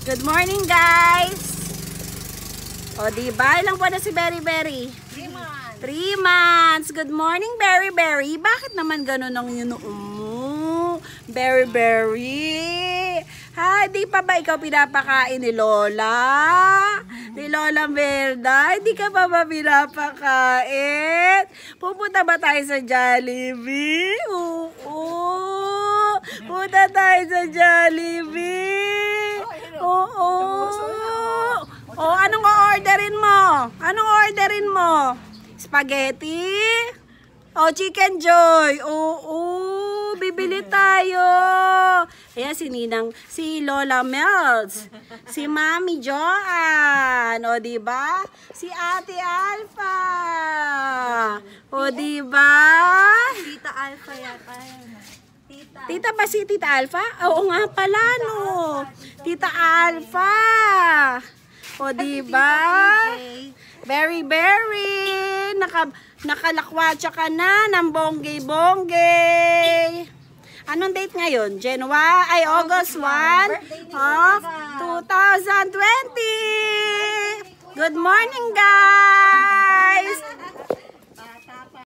Good morning, guys. O, diba? Ilang buwan na si Berry Berry? 3 months. 3 months. Good morning, Berry Berry. Bakit naman ganun ang inuom mo? Berry Berry. Ha, di pa ba ikaw pinapakain ni Lola? Ni Lola Merda? Hindi ka pa ba pinapakain? Pupunta ba tayo sa Jollibee? Oo. Punta tayo sa Jollibee. Oo. Oh, anong o-orderin mo? Anong orderin mo? Spaghetti? O chicken joy? Oo, bibili tayo. Ayan si Ninang, si Lola Melts, si Mami Joanne, o diba? Si Ate Alpha. O diba? Tita Alpha yata. Tita ba si Tita Alpha? Oo nga pala, no. Tita Alpha. O diba? Very, very. Nakalakwatsa ka na ng bonggay-bonggay. Anong date ngayon? August 1 of 2020. Good morning, guys.